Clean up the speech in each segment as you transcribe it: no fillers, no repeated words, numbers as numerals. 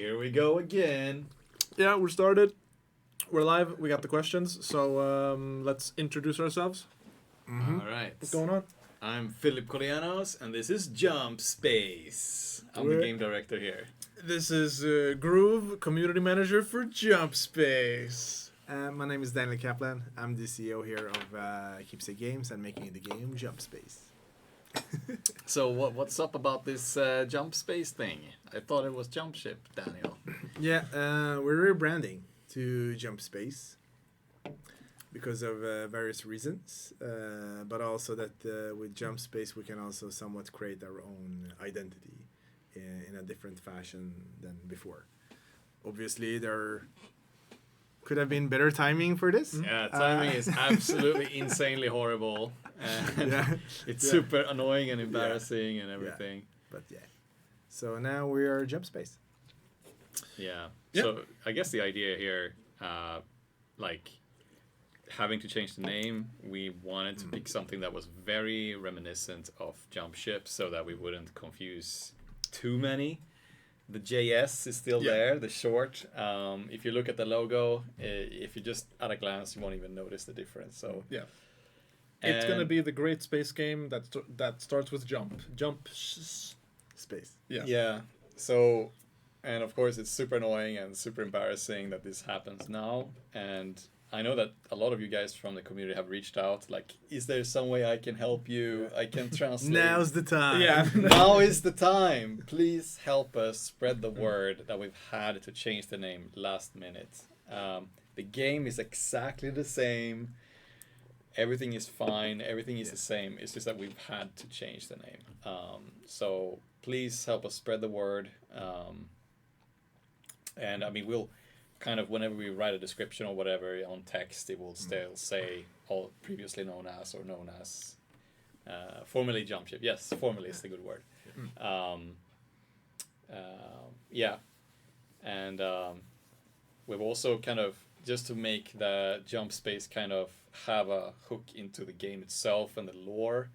Here we go again. Yeah, we're started. We're live. We got the questions. So let's introduce ourselves. All right. What's going on? I'm Philip Colianos, and this is Jump Space. I'm the game director here. This is Groove, community manager for Jump Space. My name is Daniel Kaplan. I'm the CEO here of Keepsake Games and making the game Jump Space. So what's up about this Jump Space thing? I thought it was Jump Ship, Daniel. Yeah, we're rebranding to Jump Space because of various reasons, but also that with Jump Space we can also somewhat create our own identity in a different fashion than before. Obviously, there could have been better timing for this. Yeah, timing is absolutely insanely horrible. And it's super annoying and embarrassing and everything. Yeah. But yeah. So now we are Jump Space. Yeah. Yep. So I guess the idea here, like having to change the name, we wanted to pick something that was very reminiscent of Jump Ship so that we wouldn't confuse too many. The JS is still there, the short. If you look at the logo, if you just at a glance, you won't even notice the difference. So yeah, it's gonna be the great space game that starts with jump. Space. Yeah. Yeah. So, and of course, it's super annoying and super embarrassing that this happens now. And I know that a lot of you guys from the community have reached out. Like, is there some way I can help you? I can translate. Now's the time. Yeah. Now is the time. Please help us spread the word that we've had to change the name last minute. The game is exactly the same. Everything is fine. Everything is the same. It's just that we've had to change the name. So please help us spread the word. And I mean, we'll kind of, whenever we write a description or whatever on text, it will still say all previously known as or known as. Formerly Jump Ship. Yes, formerly is the good word. Yeah. And we've also kind of, just to make the Jump Space kind of have a hook into the game itself and the lore.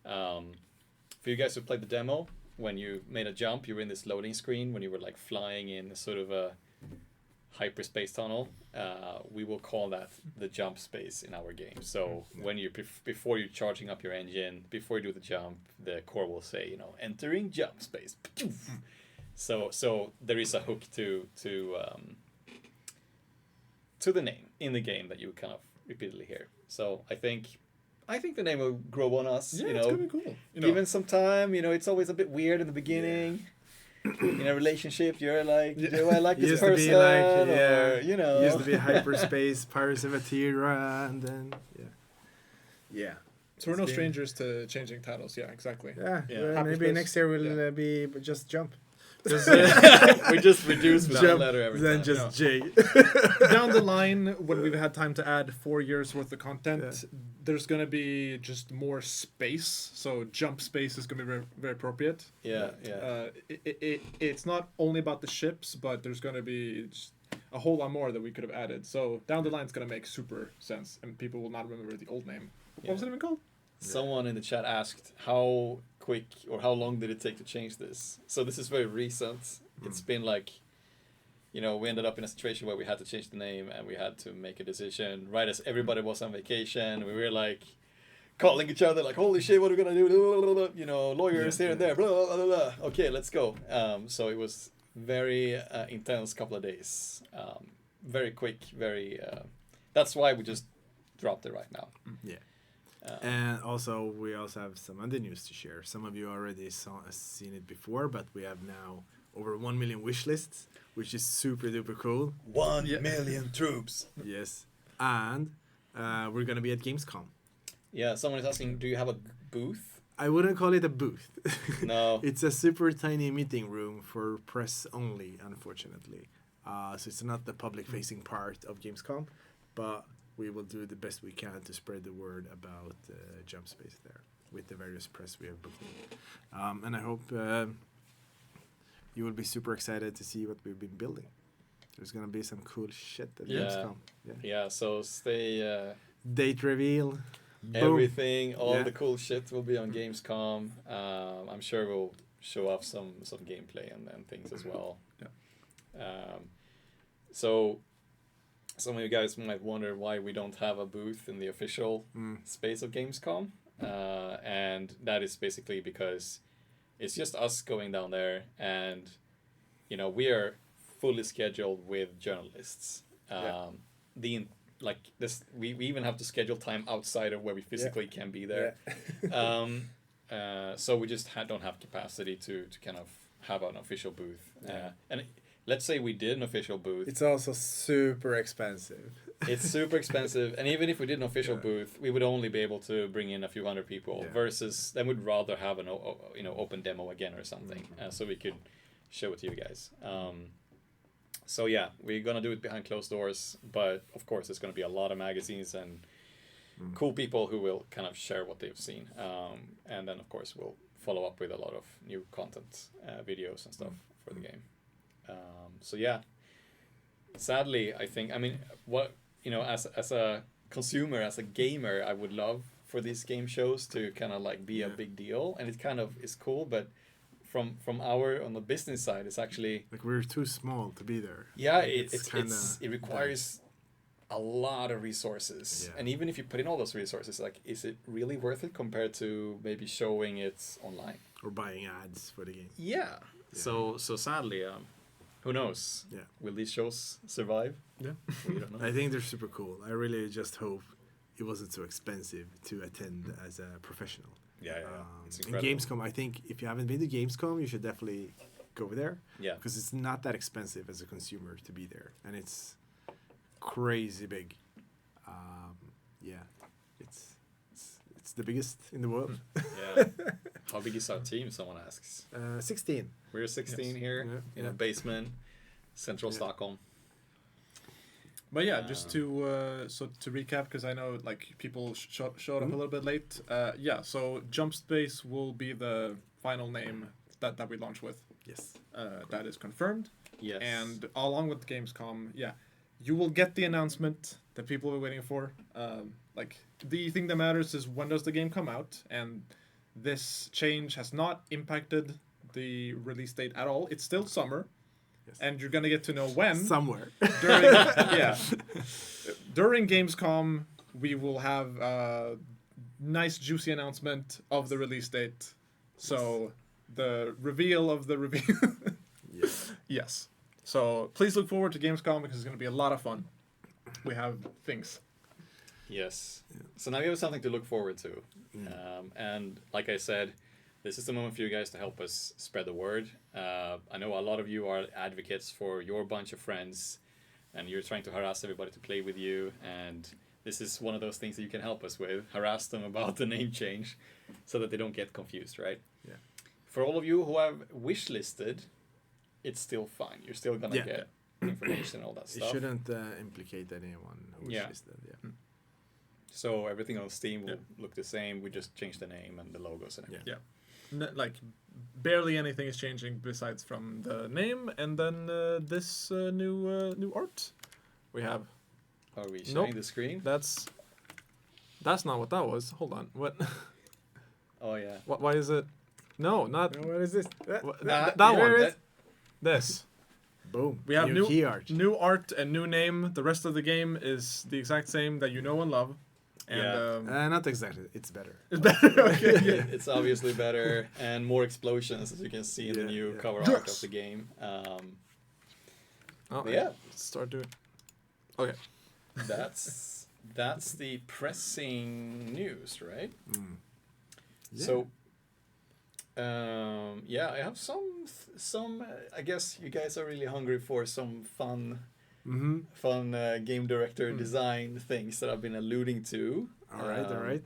For you guys who played the demo, when you made a jump, you were in this loading screen when you were like flying in sort of a hyperspace tunnel. We will call that the Jump Space in our game. So when you before you're charging up your engine, before you do the jump, the core will say, entering Jump Space. So there is a hook to the name in the game that you kind of repeatedly hear. So I think the name will grow on us. Yeah, it's gonna be cool. Given some time, it's always a bit weird in the beginning. In a relationship, you're like, do I like this person? To be like, or, used to be hyperspace, Pirates of Atira, and then yeah. So we're no strangers to changing titles. Yeah, exactly. Yeah. Hyperspace. Maybe next year will be just Jump. We just reduce the Jump, letter every then time. just J. Down the line, when we've had time to add 4 years worth of content, there's gonna be just more space. So Jump Space is gonna be very, very appropriate. Yeah. It's not only about the ships, but there's gonna be just a whole lot more that we could have added. So down the line, it's gonna make super sense, and people will not remember the old name. What was it even called? Someone in the chat asked how quick or how long did it take to change this? So this is very recent. It's been like, we ended up in a situation where we had to change the name and we had to make a decision right as everybody was on vacation. We were like calling each other like, holy shit, what are we gonna do? Lawyers here and there. Blah, blah, blah, blah. Okay, let's go. So it was very intense couple of days. Very quick, very. That's why we just dropped it right now. Yeah. And also, we also have some other news to share. Some of you already seen it before, but we have now over 1 million wish lists, which is super duper cool. 1 million troops. Yes. And we're going to be at Gamescom. Yeah, someone is asking, do you have a booth? I wouldn't call it a booth. No. It's a super tiny meeting room for press only, unfortunately. So it's not the public-facing part of Gamescom, but we will do the best we can to spread the word about Jump Space there with the various press we have booked in. And I hope you will be super excited to see what we've been building. There's going to be some cool shit at Gamescom. Yeah, so stay... Date reveal. Everything, all the cool shit will be on Gamescom. I'm sure we'll show off some gameplay and things as well. Yeah. So some of you guys might wonder why we don't have a booth in the official space of Gamescom, and that is basically because it's just us going down there, and we are fully scheduled with journalists. We even have to schedule time outside of where we physically can be there. So we just don't have capacity to kind of have an official booth. And let's say we did an official booth. It's also super expensive. It's super expensive, and even if we did an official booth, we would only be able to bring in a few hundred people. Versus, then we'd rather have an open demo again or something, so we could show it to you guys. So yeah, we're gonna do it behind closed doors, but of course, there's gonna be a lot of magazines and cool people who will kind of share what they've seen, and then of course we'll follow up with a lot of new content, videos and stuff for the game. So yeah, sadly, as a consumer, as a gamer, I would love for these game shows to kind of like be a big deal, and it kind of is cool, but from our on the business side, it's actually like we're too small to be there. Yeah, it requires a lot of resources, and even if you put in all those resources, like, is it really worth it compared to maybe showing it online or buying ads for the game? Yeah. So sadly, who knows? Yeah. Will these shows survive? Yeah. We don't know. I think they're super cool. I really just hope it wasn't so expensive to attend as a professional. Yeah. It's In incredible. Gamescom, I think if you haven't been to Gamescom, you should definitely go there. Yeah. Because it's not that expensive as a consumer to be there, and it's crazy big. It's the biggest in the world. Yeah. How big is our team? Someone asks. 16. We're 16 here in a basement, central Stockholm. But yeah, just to recap, because I know like people showed up a little bit late. So Jump Space will be the final name that we launch with. Yes. That is confirmed. Yes. And along with Gamescom, you will get the announcement that people are waiting for. The thing that matters is when does the game come out, and this change has not impacted the release date at all. It's still summer. Yes. And you're gonna get to know when Somewhere. during Gamescom we will have a nice juicy announcement of the release date. So the reveal of the reveal. Yes. Yes. So please look forward to Gamescom because it's gonna be a lot of fun. We have things. Yes. So now we have something to look forward to. And like I said, this is the moment for you guys to help us spread the word. I know a lot of you are advocates for your bunch of friends, and you're trying to harass everybody to play with you. And this is one of those things that you can help us with. Harass them about the name change so that they don't get confused, right? Yeah. For all of you who have wishlisted, it's still fine. You're still going to get information and all that It stuff. shouldn't implicate anyone who's listed. Yeah. So everything on Steam will look the same. We just change the name and the logos and everything. Barely anything is changing besides from the name, and then this new art we have. Are we sharing the screen? That's not what that was. Hold on. What? Oh yeah. Why is it? No, not What is this? that one. This. Boom. We have key art. new art and new name. The rest of the game is the exact same that you know and love. And Not exactly. It's better. it's better. Okay. It's obviously better and more explosions, as you can see in the new cover art of the game. Let's start doing. Okay. That's the pressing news, right? Yeah. So, I have some. I guess you guys are really hungry for some fun game director design things that I've been alluding to. All right.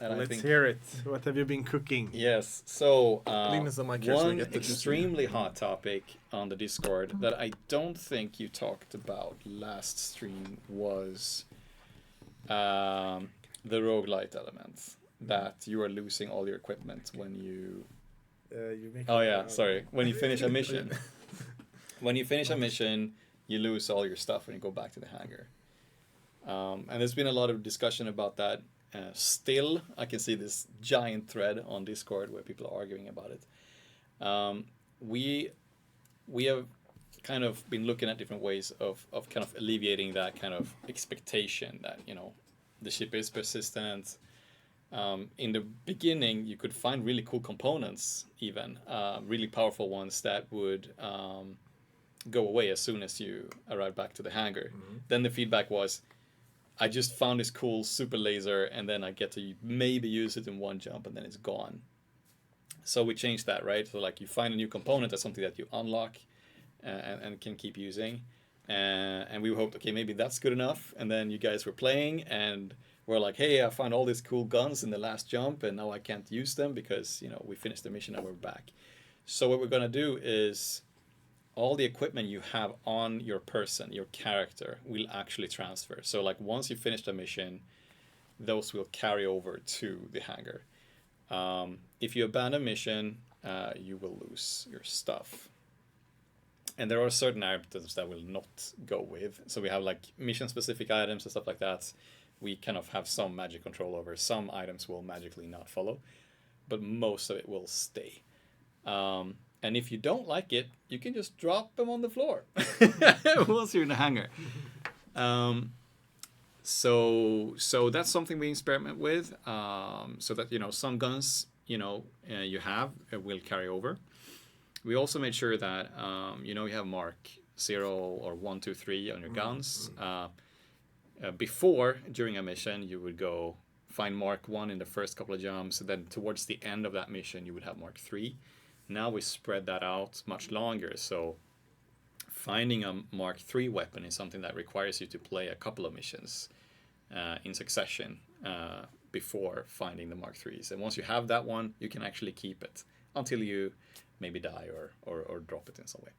And Let's hear it. What have you been cooking? Yes. So Linus and Mike here, so we one get the juicy. extremely hot topic on the Discord that I don't think you talked about last stream was the roguelite element. That you are losing all your equipment when you. When you finish a mission. When you finish a mission, you lose all your stuff when you go back to the hangar. And there's been a lot of discussion about that. Still, I can see this giant thread on Discord where people are arguing about it. We have kind of been looking at different ways of kind of alleviating that kind of expectation that, you know, the ship is persistent. In the beginning, you could find really cool components, even really powerful ones that would go away as soon as you arrive back to the hangar. Then the feedback was, I just found this cool super laser, and then I get to maybe use it in one jump, and then it's gone. So we changed that, right? So like you find a new component as something that you unlock and can keep using. And we hoped, okay, maybe that's good enough. And then you guys were playing, and we're like, hey, I found all these cool guns in the last jump, and now I can't use them because, you know, we finished the mission and we're back. So what we're going to do is all the equipment you have on your person, your character, will actually transfer. So like once you finish the mission, those will carry over to the hangar. If you abandon mission, you will lose your stuff. And there are certain items that will not go with. So we have like mission-specific items and stuff like that. We kind of have some magic control over. Some items will magically not follow, but most of it will stay. And if you don't like it, you can just drop them on the floor once you're in the hangar. So that's something we experiment with, so that, you know, some guns, you know, you have will carry over. We also made sure that, you know, you have Mark 0 or 1, 2, 3 on your guns. Before, during a mission, you would go find Mark 1 in the first couple of jumps, and then towards the end of that mission, you would have Mark 3. Now we spread that out much longer, so finding a Mark III weapon is something that requires you to play a couple of missions in succession before finding the Mark IIIs. And once you have that one, you can actually keep it until you maybe die or drop it in some way.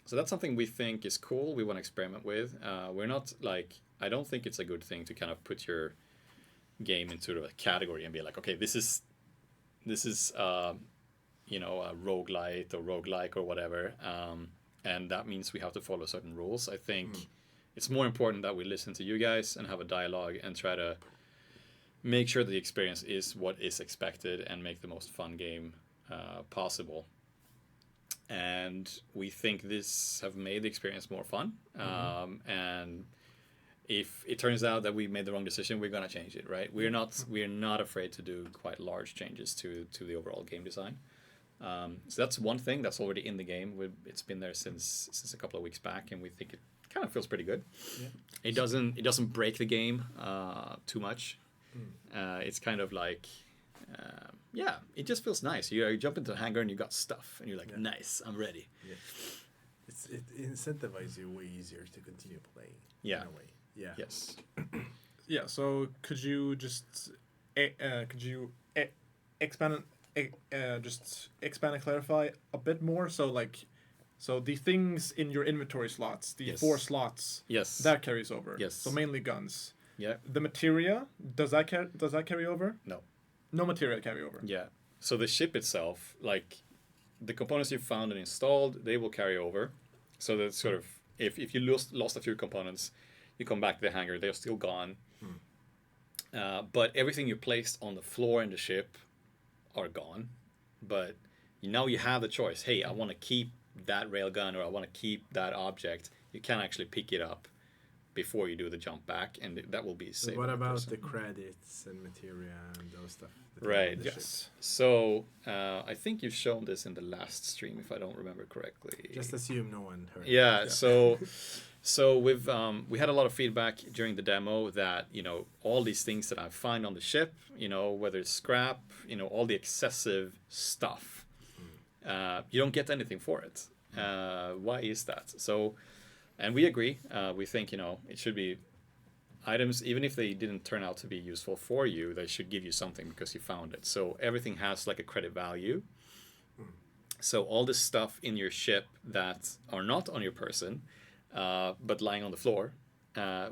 So that's something we think is cool, we want to experiment with. We're not like, I don't think it's a good thing to kind of put your game into a category and be like, okay, this is you know, a roguelite or roguelike or whatever, and that means we have to follow certain rules. I think it's more important that we listen to you guys and have a dialogue and try to make sure the experience is what is expected and make the most fun game possible. And we think this have made the experience more fun. And if it turns out that we made the wrong decision, we're gonna change it, right? We're not afraid to do quite large changes to the overall game design. So that's one thing that's already in the game. It's been there since a couple of weeks back, and we think it kind of feels pretty good. Yeah. It doesn't break the game too much. It's kind of like, yeah, it just feels nice. You jump into the hangar and you got stuff, and you're like, nice, I'm ready. Yeah. It incentivizes you way easier to continue playing. Yeah. In a way. Yeah. Yes. Yeah. So could you just expand and clarify a bit more? So the things in your inventory slots, the 4 slots, that carries over. Yes. So mainly guns. Yeah. The materia, does that carry over? No. No materia carry over. Yeah. So the ship itself, like the components you found and installed, they will carry over. So that's sort of, if you lost a few components, you come back to the hangar, they're still gone. But everything you placed on the floor in the ship are gone. But now you have the choice. Hey, I want to keep that railgun, or I want to keep that object. You can actually pick it up before you do the jump back, and that will be saved. What about the credits and materia and those stuff? Right. Yes. So I think you've shown this in the last stream, if I don't remember correctly. Just assume no one heard. Yeah. So we had a lot of feedback during the demo that, you know, all these things that I find on the ship, you know, whether it's scrap, you know, all the excessive stuff, you don't get anything for it. Why is that? So, and we agree. We think, you know, it should be items, even if they didn't turn out to be useful for you, they should give you something because you found it. So everything has like a credit value. So all the stuff in your ship that are not on your person, but lying on the floor,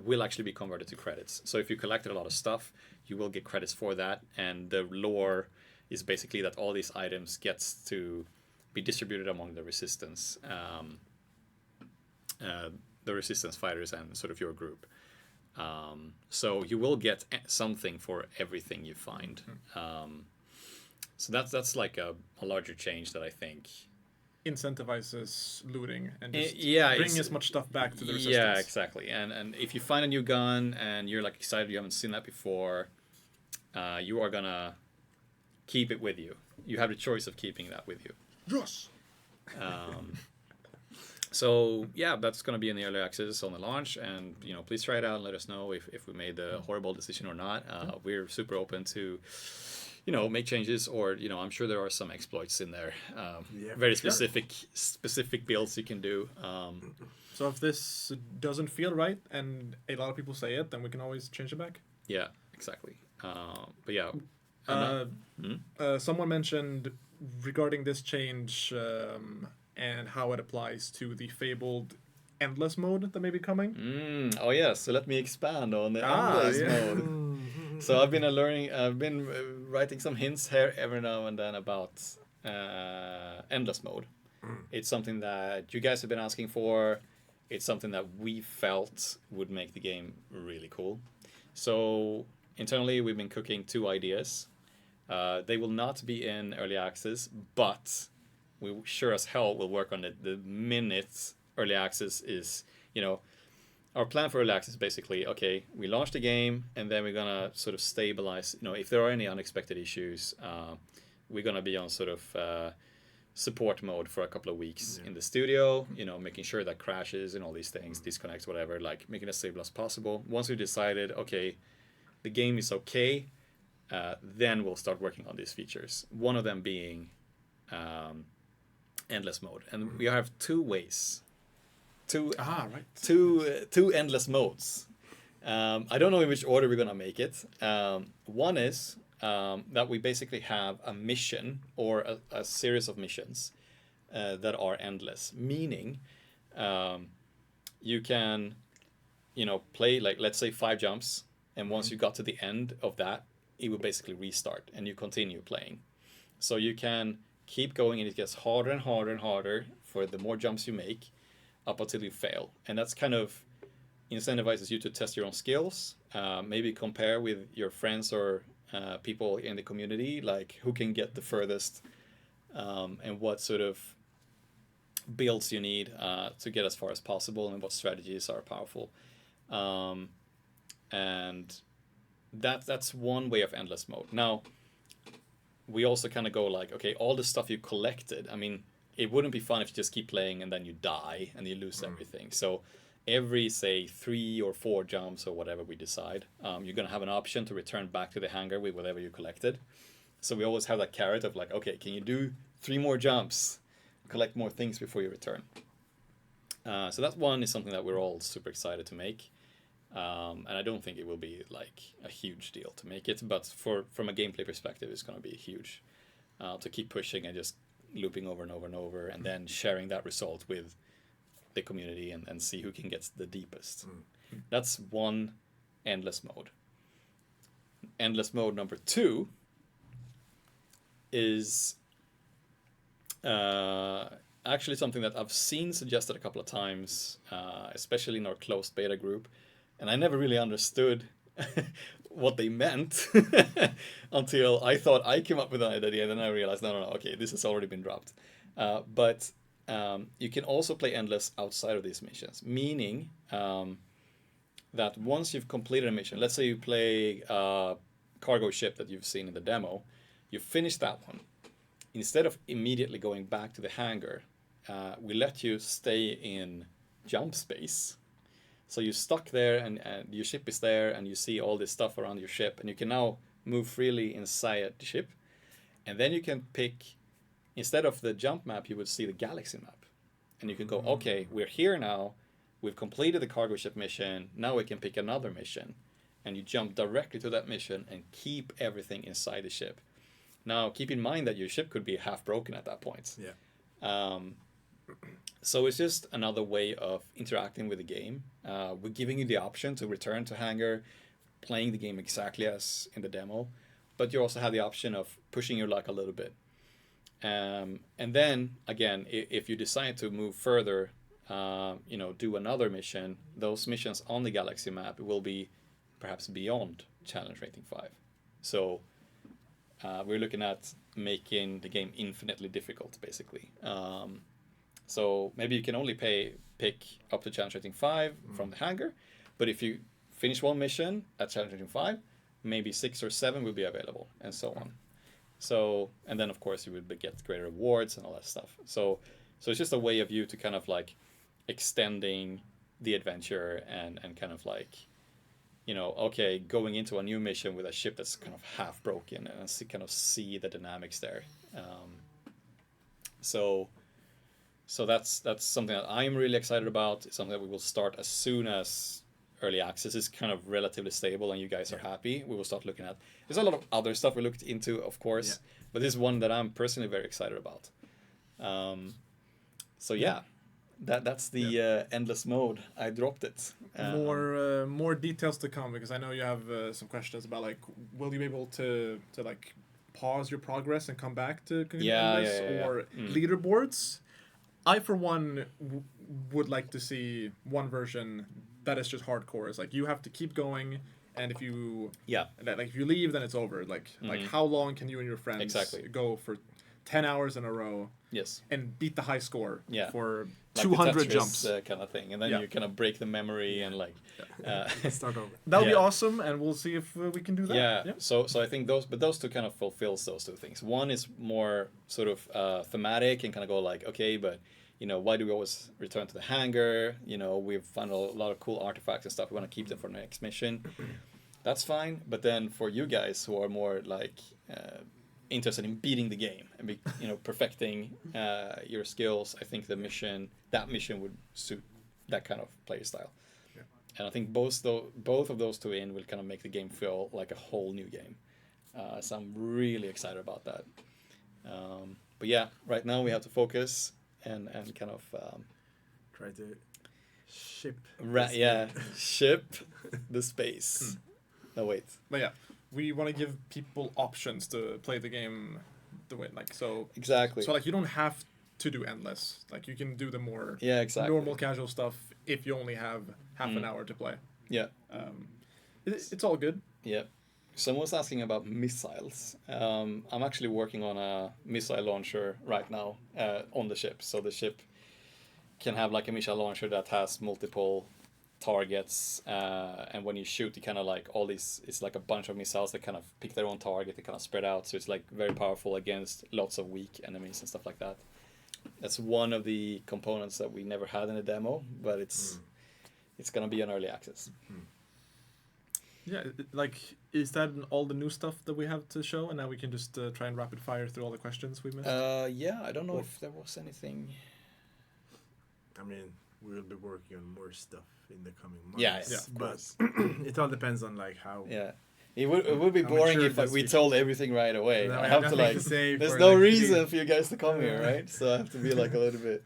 will actually be converted to credits. So if you collected a lot of stuff, you will get credits for that. And the lore is basically that all these items gets to be distributed among the resistance fighters and sort of your group. So you will get something for everything you find. So that's like a larger change that I think incentivizes looting and just Yeah, bring it's- as much stuff back to the resistance. Yeah, exactly. And if you find a new gun and you're like excited, you haven't seen that before, you are gonna keep it with you. You have the choice of keeping that with you. Yes. So yeah, that's gonna be in the early access on the launch, and please try it out and let us know if we made the horrible decision or not. We're super open to make changes, or I'm sure there are some exploits in there. Very specific builds you can do. So if this doesn't feel right and a lot of people say it, then we can always change it back. Yeah, exactly. But yeah. Someone mentioned regarding this change and how it applies to the fabled endless mode that may be coming. Oh yeah, so let me expand on the endless mode. So I've been writing some hints here every now and then about endless mode. It's something that you guys have been asking for. It's something that we felt would make the game really cool. So internally, we've been cooking 2 ideas. They will not be in early access, but we sure as hell will work on it the minute early access is, our plan for early access is basically, okay, we launch the game and then we're gonna sort of stabilize, if there are any unexpected issues, we're gonna be on sort of support mode for a couple of weeks in the studio, making sure that crashes and all these things, disconnects, whatever, like making it as stable as possible. Once we decided, okay, the game is okay, then we'll start working on these features. One of them being endless mode, and we have 2 ways, two endless modes. I don't know in which order we're gonna make it. One is that we basically have a mission or a series of missions that are endless, meaning you can play, like, let's say 5 jumps, and once you got to the end of that, it will basically restart and you continue playing. So you can keep going and it gets harder and harder and harder for the more jumps you make up until you fail. And that's kind of incentivizes you to test your own skills, maybe compare with your friends or people in the community, like who can get the furthest, and what sort of builds you need to get as far as possible, and what strategies are powerful. And that's one way of endless mode. Now, we also kind of go like, okay, all the stuff you collected, I mean, it wouldn't be fun if you just keep playing and then you die and you lose everything. So every, say, 3 or 4 jumps or whatever we decide, you're going to have an option to return back to the hangar with whatever you collected. So we always have that carrot of like, okay, can you do 3 more jumps, collect more things before you return? So that one is something that we're all super excited to make. And I don't think it will be like a huge deal to make it, but from a gameplay perspective, it's going to be huge to keep pushing and just looping over and over and over, and then sharing that result with the community and see who can get the deepest. That's one endless mode. Endless mode number 2 is actually something that I've seen suggested a couple of times, especially in our closed beta group. And I never really understood what they meant until I thought I came up with an idea, and then I realized, no, okay, this has already been dropped. But you can also play endless outside of these missions, meaning that once you've completed a mission, let's say you play a cargo ship that you've seen in the demo, you finish that one. Instead of immediately going back to the hangar, we let you stay in jump space. So you're stuck there, and your ship is there, and you see all this stuff around your ship, and you can now move freely inside the ship. And then you can pick, instead of the jump map, you would see the galaxy map. And you can go, okay, we're here now, we've completed the cargo ship mission, now we can pick another mission. And you jump directly to that mission and keep everything inside the ship. Now, keep in mind that your ship could be half broken at that point. Yeah. So it's just another way of interacting with the game. We're giving you the option to return to hangar, playing the game exactly as in the demo, but you also have the option of pushing your luck a little bit. And then, again, if you decide to move further, do another mission, those missions on the galaxy map will be perhaps beyond challenge rating 5. So we're looking at making the game infinitely difficult, basically. So maybe you can only pick up to challenge rating 5 from the hangar, but if you finish one mission at challenge rating 5, maybe 6 or 7 will be available, and so on. So, and then of course you would get greater rewards and all that stuff. So it's just a way of you to kind of like extending the adventure and kind of like, you know, okay, going into a new mission with a ship that's kind of half broken and kind of see the dynamics there. So that's something that I'm really excited about. It's something that we will start as soon as early access is kind of relatively stable and you guys are happy. We will start looking at. There's a lot of other stuff we looked into, of course, but this is one that I'm personally very excited about. So yeah, that's the endless mode. I dropped it. More details to come, because I know you have some questions about like, will you be able to like pause your progress and come back to endless or leaderboards? I for one would like to see one version that is just hardcore. It's like you have to keep going, and if you if you leave, then it's over. Like how long can you and your friends go for 10 hours in a row? Yes. And beat the high score for like 200 jumps. Kind of thing. And then you kind of break the memory and like... start over. That would be awesome, and we'll see if we can do that. Yeah. So I think those two kind of fulfills those two things. One is more sort of thematic and kind of go like, okay, but, you know, why do we always return to the hangar? You know, we've found a lot of cool artifacts and stuff. We want to keep them for the next mission. That's fine. But then for you guys who are more like... interested in beating the game and perfecting your skills, I think that mission would suit that kind of play style. And I think both of those two will kind of make the game feel like a whole new game. So I'm really excited about that. But yeah, right now we have to focus and kind of try to ship ship the space. No, wait. But yeah, we want to give people options to play the game the way, like, so. Exactly. So, like, you don't have to do endless. Like, you can do the more normal casual stuff if you only have half an hour to play. Yeah. It's all good. Yeah. Someone was asking about missiles. I'm actually working on a missile launcher right now on the ship. So the ship can have like a missile launcher that has multiple targets, and when you shoot, you kind of like all these, it's like a bunch of missiles that kind of pick their own target, they kind of spread out, so it's like very powerful against lots of weak enemies and stuff like that. That's one of the components that we never had in the demo, but it's gonna be on early access. Yeah, like, is that all the new stuff that we have to show, and now we can just try and rapid fire through all the questions we missed? Yeah, I don't know if there was anything. I mean, we'll be working on more stuff in the coming months. Yeah, but it all depends on like how. Yeah, it would be boring if we told everything right away. No, I have to like. There's no reason for you guys to come here, right? So I have to be like a little bit.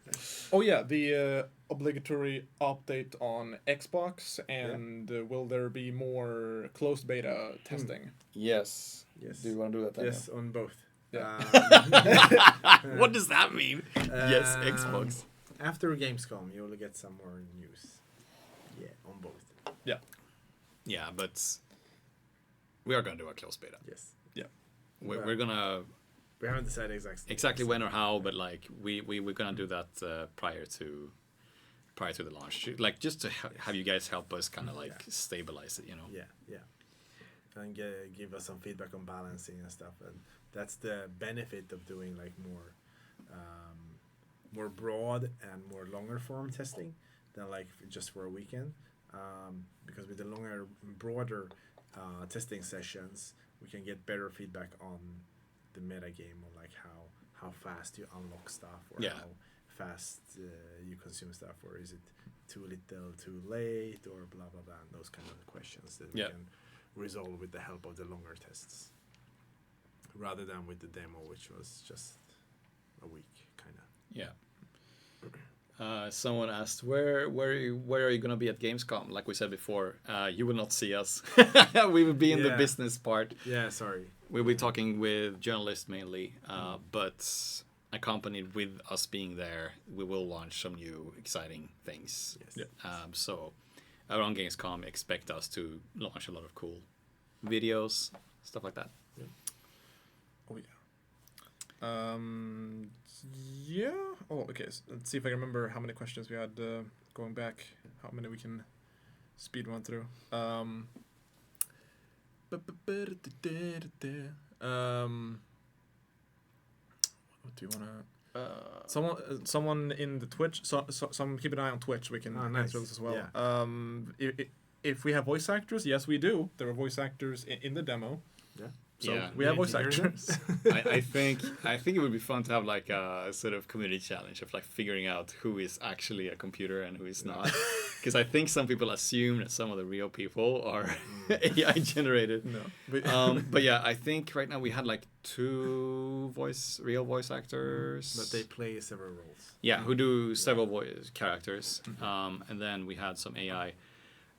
Oh yeah, the obligatory update on Xbox, and will there be more closed beta testing? Yes. Do you want to do that? Yes, on both. Yeah. What does that mean? Yes, Xbox. After Gamescom, you will get some more news. Yeah, on both. Yeah. Yeah, but we are going to do a closed beta. Yes. Yeah. We're going to... We haven't decided exactly when or how, but like we're going to do that prior to the launch. Like just to have you guys help us kind of like stabilize it, you know? Yeah. And give us some feedback on balancing and stuff. And that's the benefit of doing like more broad and more longer form testing than like just for a weekend, because with the longer, broader testing sessions, we can get better feedback on the meta game, on like how fast you unlock stuff, or how fast you consume stuff, or is it too little, too late, or blah blah blah, and those kind of questions that we can resolve with the help of the longer tests, rather than with the demo, which was just a week kind of. Yeah. Someone asked, where are you going to be at Gamescom? Like we said before, you will not see us. We will be in the business part. Yeah, sorry. We'll be talking with journalists mainly, but accompanied with us being there, we will launch some new exciting things. Yes. So around Gamescom, expect us to launch a lot of cool videos, stuff like that. Oh Yeah. Oh, okay. Let's see if I can remember how many questions we had going back. How many we can speed run through. What do you want to? Someone in the Twitch. Some keep an eye on Twitch. We can answer this as well. Yeah. If we have voice actors, yes, we do. There are voice actors in the demo. Yeah. So we have voice actors. I think it would be fun to have like a sort of community challenge of like figuring out who is actually a computer and who is not, because I think some people assume that some of the real people are AI generated. No, but yeah, I think right now we had like 2 real voice actors. But they play several roles. Yeah, who do several voice characters, and then we had some AI,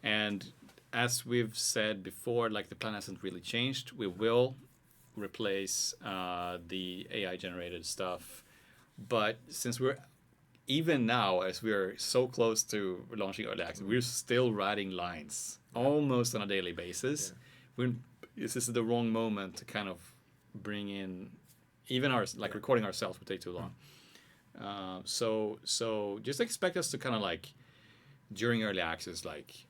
and as we've said before, like the plan hasn't really changed. We will replace the AI generated stuff, but since we're even now, as we're so close to launching early access, we're still writing lines almost on a daily basis. Yeah. This is the wrong moment to kind of bring in even recording ourselves would take too long. So just expect us to kind of like during early access, like,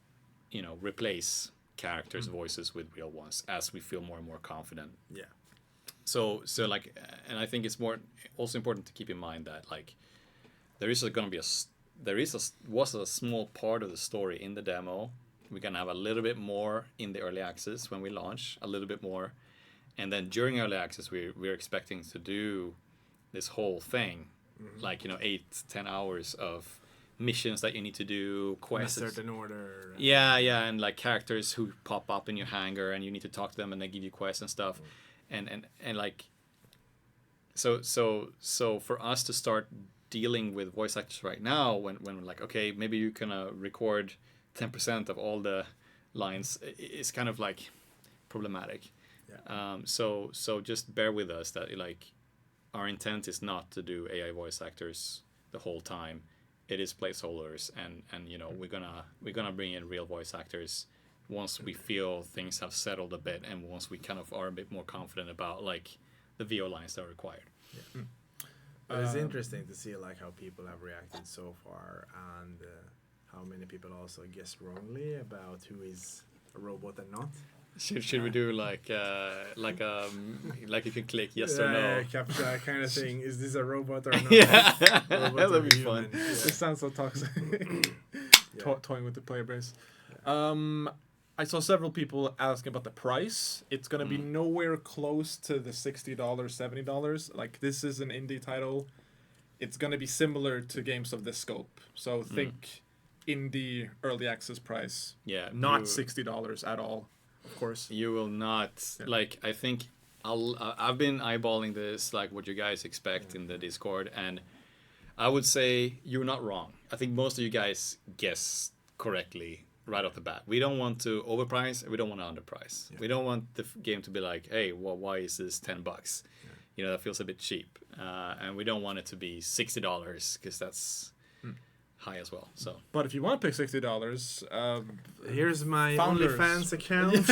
replace characters' voices with real ones as we feel more and more confident. Yeah. So like, and I think it's also important to keep in mind that like was a small part of the story in the demo. We're gonna have a little bit more in the early access when we launch, a little bit more, and then during early access we're expecting to do this whole thing, like 8-10 hours of missions that you need to do, quests in a certain order. Yeah, and like characters who pop up in your hangar and you need to talk to them and they give you quests and stuff. And like so for us to start dealing with voice actors right now when we're like, okay, maybe you can record 10% of all the lines, is kind of like problematic. Yeah. So just bear with us that like our intent is not to do AI voice actors the whole time. It is placeholders, and we're gonna bring in real voice actors once we feel things have settled a bit, and once we kind of are a bit more confident about like the VO lines that are required. Yeah. But it's interesting to see like how people have reacted so far, and how many people also guessed wrongly about who is a robot and not. Should we do like you can click yes or no? Yeah, captcha kind of thing. Is this a robot or not? Yeah, that'd be fun. Yeah. This sounds so toxic. Toying with the player base. Yeah. I saw several people asking about the price. It's gonna be nowhere close to the $60, $70. Like, this is an indie title. It's gonna be similar to games of this scope. So think indie early access price. Yeah, not $60 at all. Of course, you will not like. I think I've been eyeballing this, like what you guys expect in the Discord, and I would say you're not wrong. I think most of you guys guess correctly right off the bat. We don't want to overprice, and we don't want to underprice. Yeah. We don't want the game to be like, hey, well, why is this $10? Yeah. That feels a bit cheap, and we don't want it to be $60 because that's high as well. So, but if you want to pay $60, here's my Founders. OnlyFans account.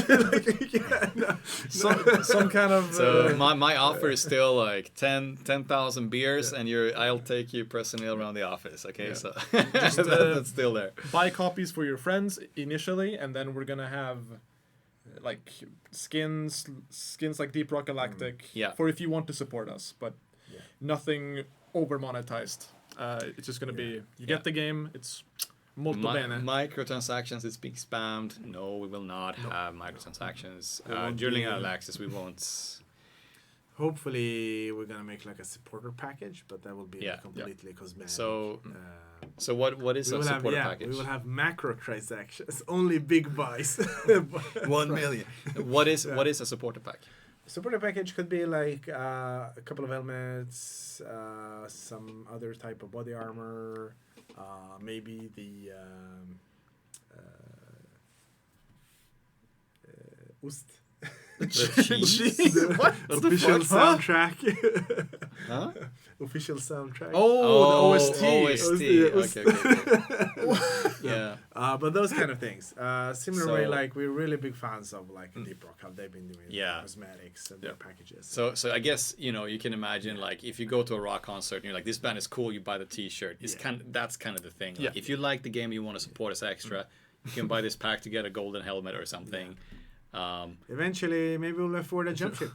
some kind of. So my offer is still like 10,000 beers, and I'll take you personally around the office. Okay, so just, that's still there. Buy copies for your friends initially, and then we're gonna have like skins like Deep Rock Galactic. For if you want to support us, but nothing over monetized. It's just gonna be you get the game. It's molto bene. Microtransactions is being spammed. No, we will not have microtransactions during early access. We won't. Hopefully, we're gonna make like a supporter package, but that will be completely cosmetic. So what is a supporter package? We will have macro transactions, only big buys. 1 million. What is a supporter pack? Supporter package could be like a couple of helmets, some other type of body armor, maybe the Ust. What? Official soundtrack. Huh? Official soundtrack. Oh, the OST. OST. Okay. Yeah. But those kind of things. Similar way, So- like we're really big fans of like Deep Rock, how they've been doing Yeah. cosmetics and their packages. So I guess you can imagine like if you go to a rock concert and you're like, this band is cool, you buy the T-shirt. It's that's kind of the thing. Like, Yeah. if you like the game, you want to support us extra, you can buy this pack to get a golden helmet or something. Eventually, maybe we'll afford a jump ship.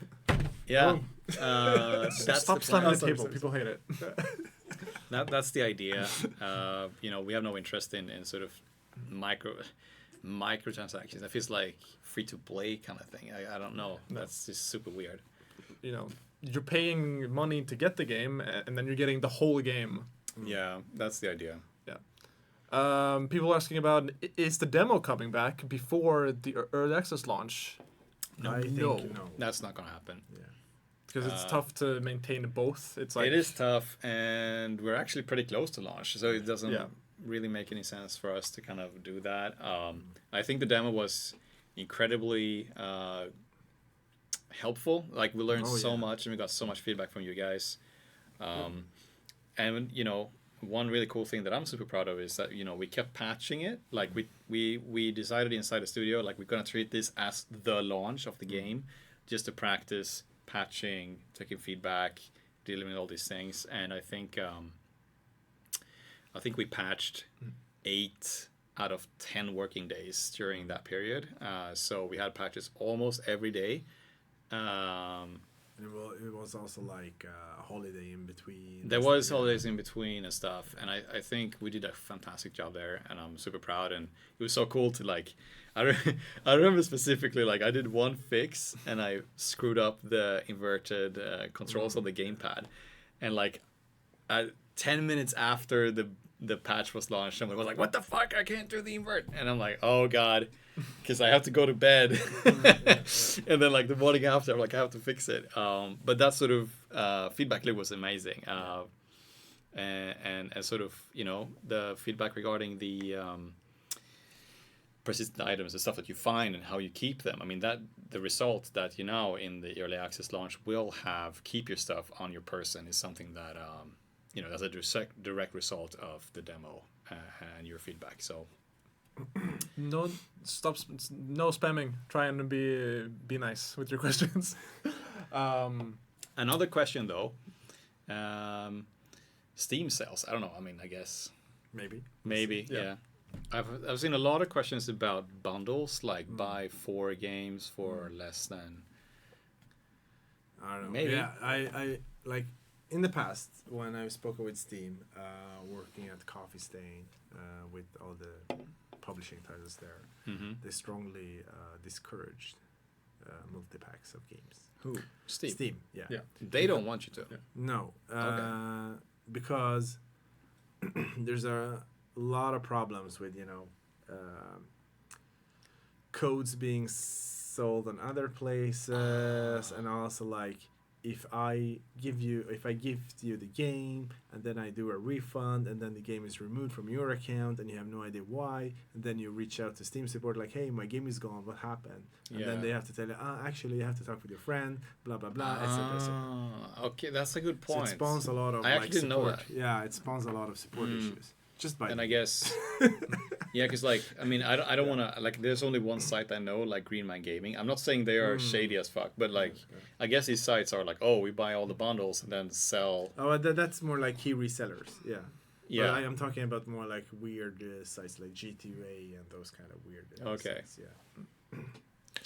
Yeah, that's Stop the slamming plan. the table. People hate it. That's the idea. We have no interest in sort of microtransactions. It feels like free to play kind of thing. I don't know. That's just super weird. You're paying money to get the game, and then you're getting the whole game. Yeah, that's the idea. People are asking about, is the demo coming back before the early access launch? I think no. That's not gonna happen. Because it's tough to maintain both. It's like It is tough, and we're actually pretty close to launch, so it doesn't Yeah. really make any sense for us to kind of do that. I think the demo was incredibly helpful. Like, we learned so much, and we got so much feedback from you guys. And one really cool thing that I'm super proud of is that we kept patching it. Like, we decided inside the studio, like, we're gonna treat this as the launch of the game, just to practice patching, taking feedback, dealing with all these things. And I think we patched 8 out of 10 working days during that period. So we had patches almost every day. It was also like a holiday in between. There was holidays in between and stuff, and I think we did a fantastic job there, and I'm super proud. And it was so cool to like, I remember specifically, like, I did one fix and I screwed up the inverted controls on the gamepad, and like 10 minutes after the patch was launched, someone was like, "What the fuck? I can't do the invert," and I'm like, "Oh god." Because I have to go to bed, and then like the morning after, I'm like, I have to fix it. But that sort of feedback loop was amazing, and sort of the feedback regarding the persistent items, the stuff that you find and how you keep them. I mean, that the result that now in the early access launch will have keep your stuff on your person is something that that's a direct result of the demo and your feedback. So. no spamming. Try and be nice with your questions. Another question though, Steam sales. I don't know. I mean, I guess maybe. Yeah. I've seen a lot of questions about bundles, like buy 4 games for less than. I don't know. Maybe. Yeah, I like in the past when I've spoken with Steam, working at Coffee Stain, with all the publishing titles there, they strongly discouraged multi-packs of games. Who? Steam, yeah. They don't want you to. Yeah. No, Okay. because there's a lot of problems with codes being sold on other places, and also like if I gift you the game and then I do a refund and then the game is removed from your account and you have no idea why, and then you reach out to Steam support like, hey, my game is gone, what happened? And then they have to tell you, actually you have to talk with your friend, blah blah blah, etc. Okay, that's a good point. So it spawns a lot of I actually didn't know support. that. Yeah, it spawns a lot of support issues. Just by And I guess, yeah, because like, I mean, I don't want to, like, there's only one site I know, like Green Man Gaming. I'm not saying they are shady as fuck, but like, I guess these sites are like, oh, we buy all the bundles and then sell. Oh, that's more like key resellers. Yeah. Yeah. But I am talking about more like weird sites like G2A and those kind of weird. Okay. Sites, yeah.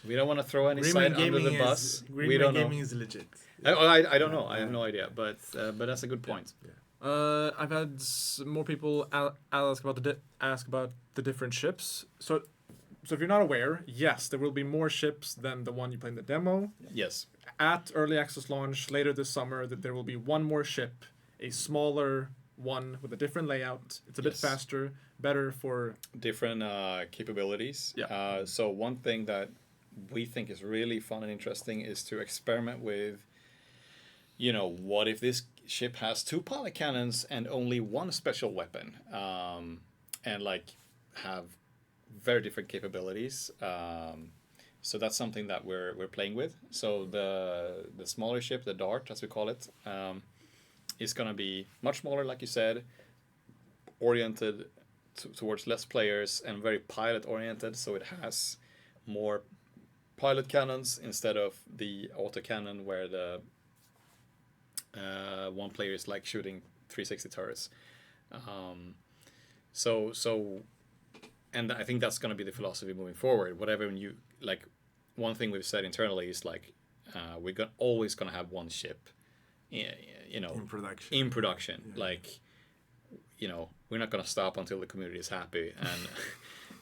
We don't want to throw any Green site Man under the Gaming bus. Green We Man don't know. Gaming is legit. I don't know. I have no idea, but that's a good point. Yeah. I've had more people ask about the different ships. So if you're not aware, yes, there will be more ships than the one you play in the demo. Yes. At early access launch later this summer, that there will be one more ship, a smaller one with a different layout. It's a bit Yes. faster, better for Different capabilities. Yeah. So one thing that we think is really fun and interesting is to experiment with, what if this ship has 2 pilot cannons and only 1 special weapon, and like have very different capabilities. So that's something that we're playing with. So the smaller ship, the Dart as we call it, is gonna be much smaller, like you said, oriented towards less players and very pilot oriented, so it has more pilot cannons instead of the autocannon where the one player is like shooting 360 turrets. And I think that's going to be the philosophy moving forward. Whatever you like, one thing we've said internally is like we're always going to have one ship, in production. Yeah. Like, we're not going to stop until the community is happy.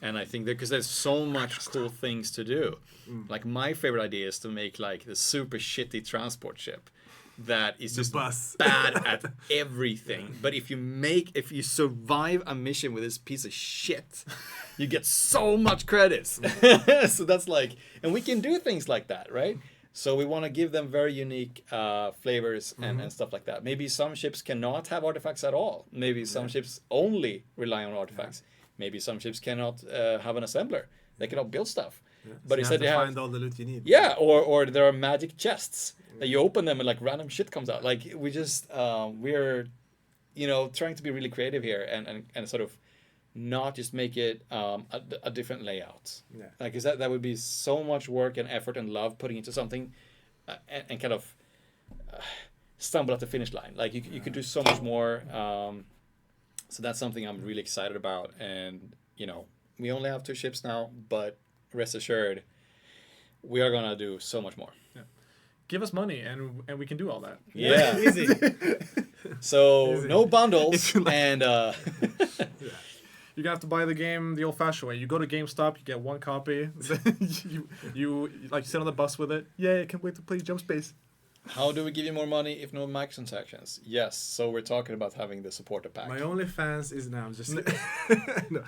And I think because there's so much cool things to do. Like my favorite idea is to make like the super shitty transport ship that is just bad at everything. But if you survive a mission with this piece of shit, you get so much credits. So that's like, and we can do things like that, right? So we want to give them very unique flavors and stuff like that. Maybe some ships cannot have artifacts at all. Maybe some ships only rely on artifacts. Maybe some ships cannot have an assembler. They cannot build stuff. Yeah. But so instead they find all the loot you need. Yeah, or there are magic chests that you open them and like random shit comes out. Like we just we're trying to be really creative here and sort of not just make it a different layout. Yeah. Like, is that would be so much work and effort and love putting into something and kind of stumble at the finish line. Like you could do so much more. So that's something I'm really excited about. And we only have 2 ships now, but rest assured, we are gonna do so much more. Yeah. Give us money and we can do all that. Yeah. Easy. So Easy. no bundles and You're gonna have to buy the game the old-fashioned way. You go to GameStop, you get 1 copy. you like sit on the bus with it. Yeah, I can't wait to play Jump Space. how do we give you more money if no microtransactions? Yes, so we're talking about having the supporter pack. My OnlyFans is now just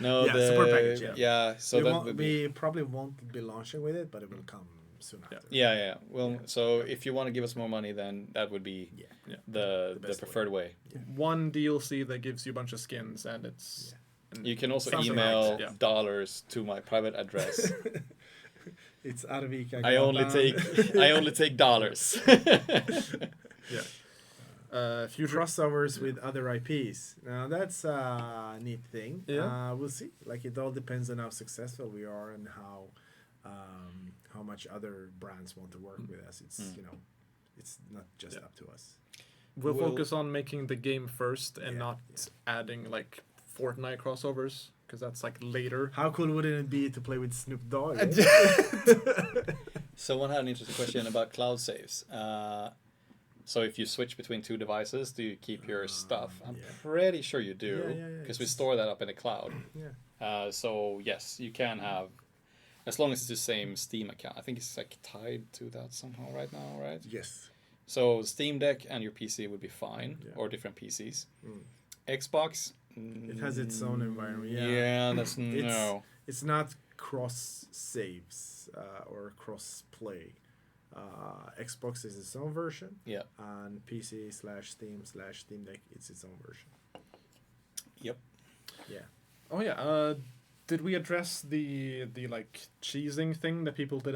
No, yeah, the support package. Yeah. Yeah, so we, that won't, would we probably won't be launching with it, but it will come soon after. Yeah. Well, so if you want to give us more money, then that would be the best preferred way. Yeah. 1 DLC that gives you a bunch of skins, and it's You can also something email like that. dollars to my private address. It's Arvika. I only take dollars. future Crossovers with other IPs. Now that's a neat thing. Yeah. We'll see. Like it all depends on how successful we are and how much other brands want to work with us. It's it's not just up to us. We'll focus on making the game first and not adding like Fortnite crossovers, because that's like later. How cool would it be to play with Snoop Dogg? Someone had an interesting question about cloud saves. So if you switch between 2 devices, do you keep your stuff? I'm pretty sure you do, because we store that up in the cloud. Yeah. So yes, you can have, as long as it's the same Steam account. I think it's like tied to that somehow right now, right? Yes. So Steam Deck and your PC would be fine, or different PCs. Xbox. It has its own environment. Yeah, that's no. It's not cross saves or cross play. Xbox is its own version. Yeah. And PC/Steam/Steam Deck, it's its own version. Yep. Yeah. Oh yeah. Did we address the like cheesing thing that people did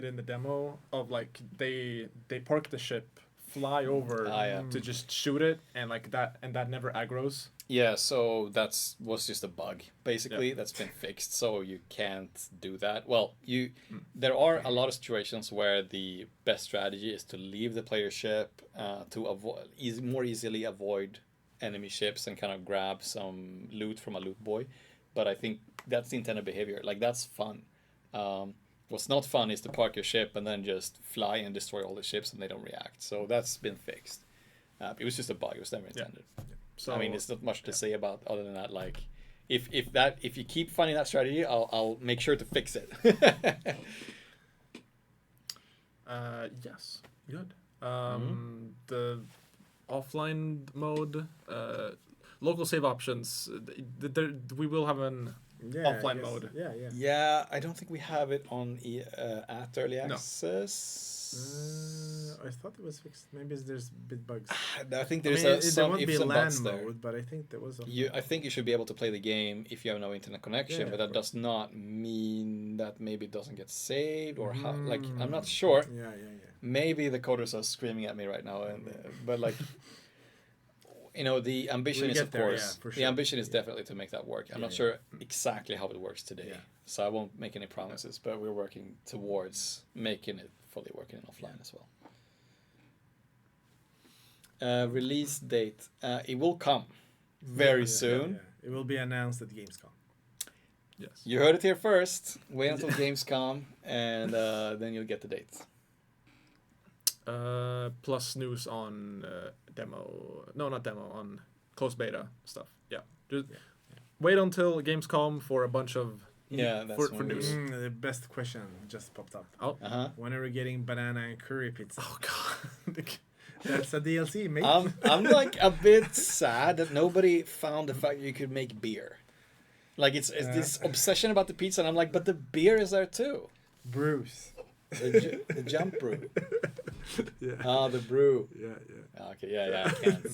in the demo of like they park the ship, fly over to just shoot it, and like that never aggros? Yeah, so was just a bug basically that's been fixed, so you can't do that. Well, there are a lot of situations where the best strategy is to leave the player ship to avoid more easily avoid enemy ships and kind of grab some loot from a loot boy. But I think that's the intended behavior. Like, that's fun. What's not fun is to park your ship and then just fly and destroy all the ships and they don't react. So that's been fixed. It was just a bug. It was never intended. Yeah. So I mean, it's not much to say about other than that. Like, if you keep finding that strategy, I'll make sure to fix it. Yes. Good. The offline mode, local save options. We will have an offline mode. Yeah, I don't think we have it on at early access. I thought it was fixed. Maybe there's bit bugs. I think there's there won't be some LAN bugs there. mode, but I think there was. I think you should be able to play the game if you have no internet connection, but that does not mean that maybe it doesn't get saved or how. Like, I'm not sure. Yeah. Maybe the coders are screaming at me right now, but like, the ambition We'll is, get of there, course, yeah, for the sure. ambition is definitely to make that work. I'm Yeah, not yeah. sure exactly how it works today, Yeah. so I won't make any promises, but we're working towards making it fully working in offline as well. Release date. It will come very soon. Yeah. It will be announced at Gamescom. Yes. You heard it here first. Wait until Gamescom, and then you'll get the date. Plus news on demo. No, not demo. On closed beta stuff. Yeah. Just wait until Gamescom for a bunch of Yeah, that's for when news. The best question just popped up. Oh. When are we getting banana and curry pizza? Oh god. That's a DLC, mate. I'm like a bit sad that nobody found the fact you could make beer. Like it's this obsession about the pizza, and I'm like, but the beer is there too. Bruce. The jump brew. Yeah. The brew. Yeah. Okay, yeah, I can't.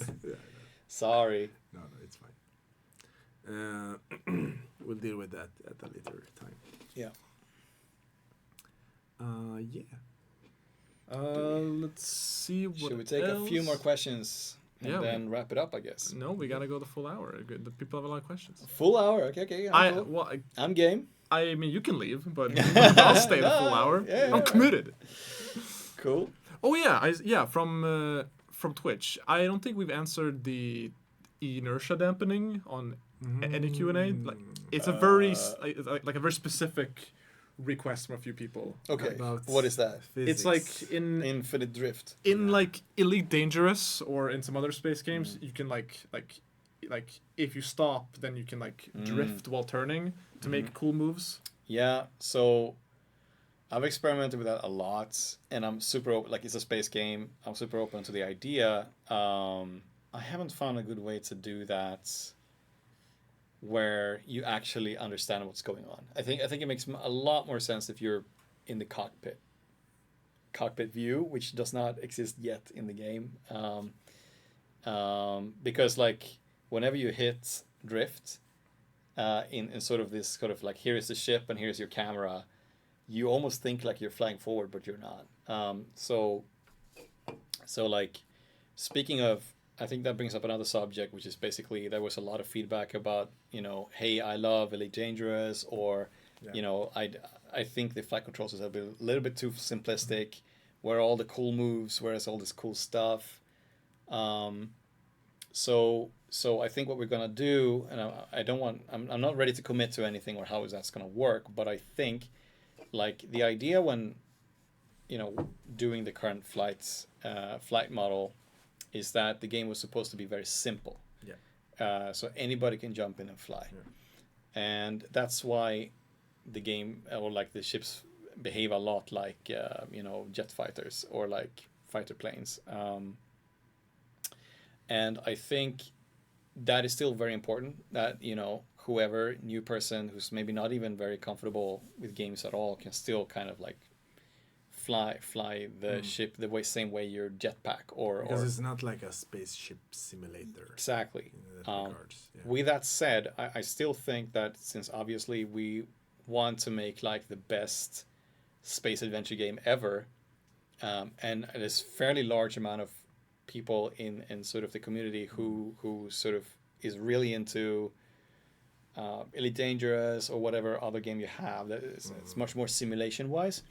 Sorry. No, it's fine. We'll deal with that at a later time. Yeah. Let's see what Should we take a few more questions and then wrap it up, I guess? No, we gotta go the full hour. The people have a lot of questions. Full hour, okay. I'm game. I mean, you can leave, but I'll stay the full hour. Yeah, I'm committed. Cool. Oh yeah, from Twitch. I don't think we've answered the inertia dampening on any Q&A. Like it's a very like a very specific request from a few people. Okay. About What is that? physics. It's like in Infinite Drift. like Elite Dangerous or in some other space games, you can like if you stop, then you can like drift while turning to make cool moves. Yeah, so I've experimented with that a lot, and I'm super open. Like it's a space game. I'm super open to the idea. I haven't found a good way to do that where you actually understand what's going on. I think it makes a lot more sense if you're in the cockpit view, which does not exist yet in the game. Because like whenever you hit drift, in sort of this sort of like here is the ship and here's your camera, you almost think like you're flying forward, but you're not. So like speaking of, I think that brings up another subject, which is basically there was a lot of feedback about, hey, I love Elite Dangerous, or, I think the flight controls is a little bit too simplistic. Where are all the cool moves? Where's all this cool stuff? So I think what we're gonna do, and I'm not ready to commit to anything or how that's gonna work, but I think like the idea when, doing the current flight model is that the game was supposed to be very simple. Yeah. So anybody can jump in and fly. Yeah. And that's why the game, or like the ships behave a lot like, jet fighters or like fighter planes. And I think that is still very important that, whoever new person who's maybe not even very comfortable with games at all can still kind of like fly the ship the same way your jetpack or it's not like a spaceship simulator. Exactly. In that regards. Yeah. With that said, I still think that since obviously we want to make like the best space adventure game ever, and there's fairly large amount of people in sort of the community who sort of is really into Elite Dangerous or whatever other game you have that is it's much more simulation wise.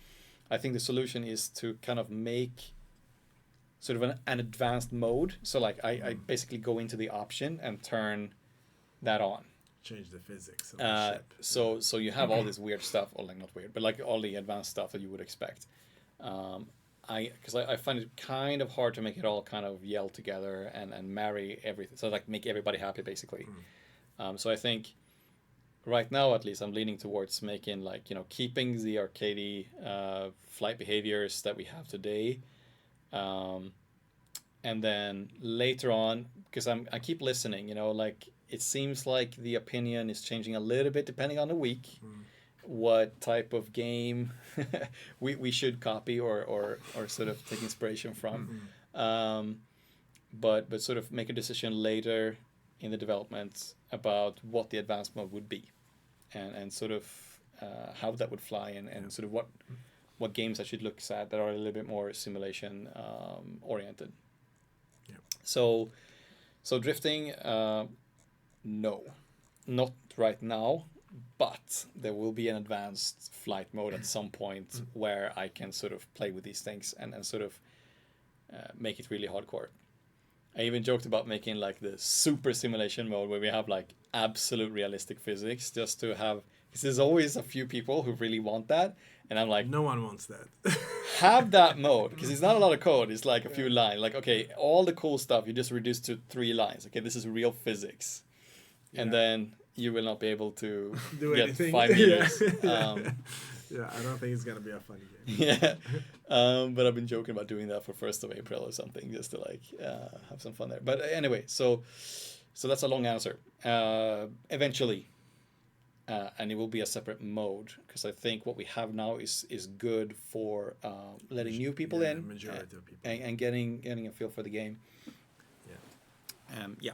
I think the solution is to kind of make sort of an advanced mode. So like I basically go into the option and turn that on. Change the physics of the ship. So you have all this weird stuff, or like not weird, but like all the advanced stuff that you would expect. Because I find it kind of hard to make it all kind of yell together and marry everything. So like make everybody happy basically. So I think right now at least I'm leaning towards making like, keeping the arcadey flight behaviors that we have today. And then later on, because I keep listening, like it seems like the opinion is changing a little bit depending on the week. What type of game we should copy or sort of take inspiration from. But sort of make a decision later in the development about what the advanced mode would be and sort of how that would fly and sort of what games I should look at that are a little bit more simulation oriented. Yeah. So So drifting, no, not right now. But there will be an advanced flight mode at some point where I can sort of play with these things and sort of make it really hardcore. I even joked about making like the super simulation mode where we have like absolute realistic physics just to have, because there's always a few people who really want that. And I'm like, No one wants that. have that mode, because it's not a lot of code. It's like a few lines. Like, okay, all the cool stuff you just reduce to 3 lines. Okay, this is real physics. And then you will not be able to Do get anything. 5 meters. Yeah, I don't think it's gonna be a funny game. Yeah, but I've been joking about doing that for 1st of April or something, just to like have some fun there. But anyway, so that's a long answer. Eventually, and it will be a separate mode, because I think what we have now is good for letting new people in, Majority of people, and getting a feel for the game. Yeah.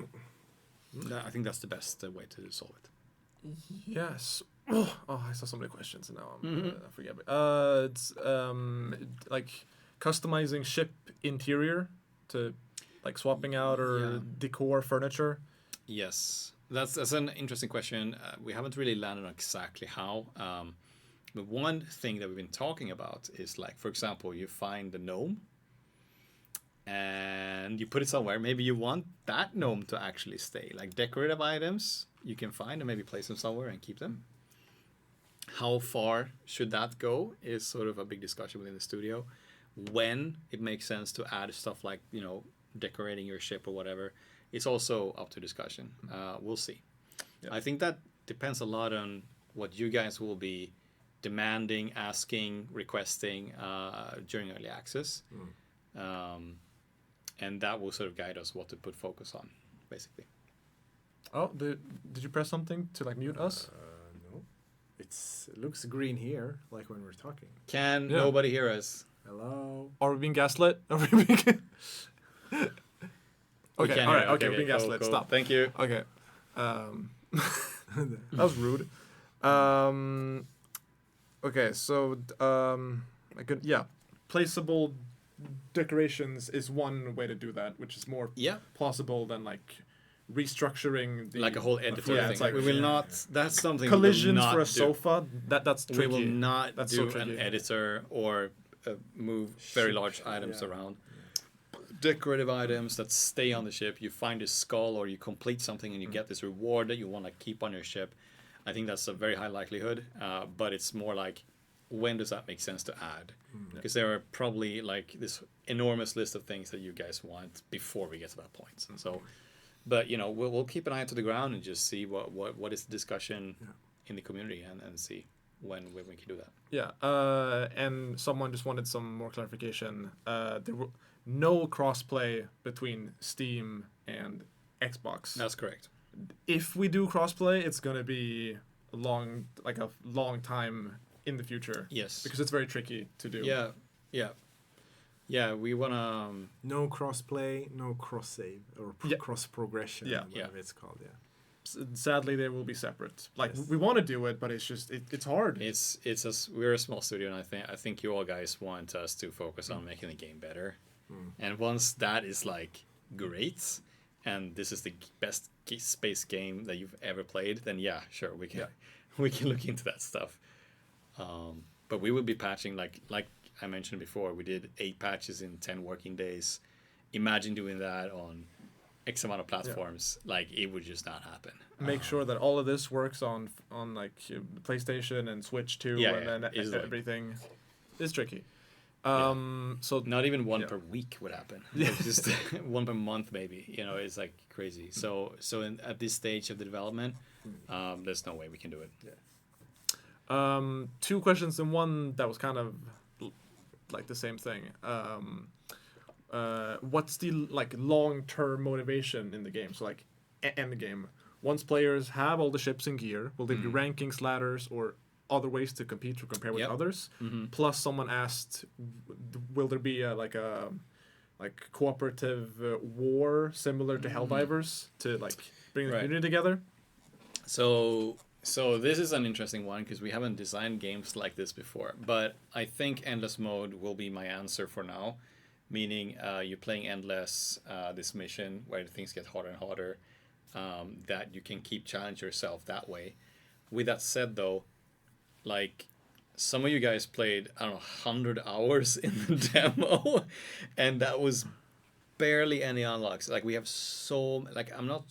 I think that's the best way to solve it. Yes. Oh, I saw so many questions and now I forget. It's like customizing ship interior to like swapping out or decor furniture. Yes, that's an interesting question. We haven't really landed on exactly how. But one thing that we've been talking about is, like, for example, you find the gnome and you put it somewhere. Maybe you want that gnome to actually stay. Like decorative items you can find and maybe place them somewhere and keep them. How far should that go is sort of a big discussion within the studio. When it makes sense to add stuff like, decorating your ship or whatever, it's also up to discussion. We'll see. Yeah. I think that depends a lot on what you guys will be demanding, asking, requesting during early access. And that will sort of guide us what to put focus on, basically. Oh, did you press something to like mute us? No. It looks green here, like when we're talking. Can nobody hear us? Hello? Are we being gaslit? Are we being... Okay, all right, okay, we're being gaslit. Cool. Stop. Thank you. Okay. That was rude. Okay, so placeable decorations is one way to do that, which is more plausible than like restructuring the like a whole editor thing. It's like, we will not. That's something. Collisions we will not for a do. sofa. That's tricky. We will not that's do so an editor or move very large items around. Decorative items that stay on the ship. You find a skull or you complete something and you get this reward that you want to keep on your ship. I think that's a very high likelihood, but it's more like, when does that make sense to add? Because there are probably like this enormous list of things that you guys want before we get to that point. So, but we'll keep an eye to the ground and just see what is the discussion in the community and see when we can do that. Yeah, and someone just wanted some more clarification. There were no crossplay between Steam and Xbox. That's correct. If we do crossplay, it's gonna be a long time in the future. Yes. Because it's very tricky to do. Yeah, we wanna no crossplay, no cross save or cross progression. Whatever it's called. Sadly, they will be separate. Like we want to do it, but it's just it's hard. We're a small studio, and I think you all guys want us to focus on making the game better. And once that is like great, and this is the best space game that you've ever played, then sure, we can we can look into that stuff. But we will be patching like I mentioned before. We did 8 patches in 10 working days. Imagine doing that on X amount of platforms. Like, it would just not happen. Make sure that all of this works on like PlayStation and Switch too, and then everything. It's tricky. So not even one per week would happen. It's just one per month maybe. It's like crazy. So at this stage of the development, there's no way we can do it. 2 questions in one that was kind of like the same thing. What's the like long-term motivation in the game? So like end the game. Once players have all the ships and gear, will there be rankings, ladders, or other ways to compete or compare with others? Plus, someone asked, will there be a cooperative war similar to Helldivers to like bring the community together? So this is an interesting one because we haven't designed games like this before, but I think Endless Mode will be my answer for now. meaning you're playing endless this mission where things get harder and harder, that you can keep challenge yourself that way. With that said, though, like some of you guys played, I don't know, 100 hours in the demo, and that was barely any unlocks. Like we have so like I'm not.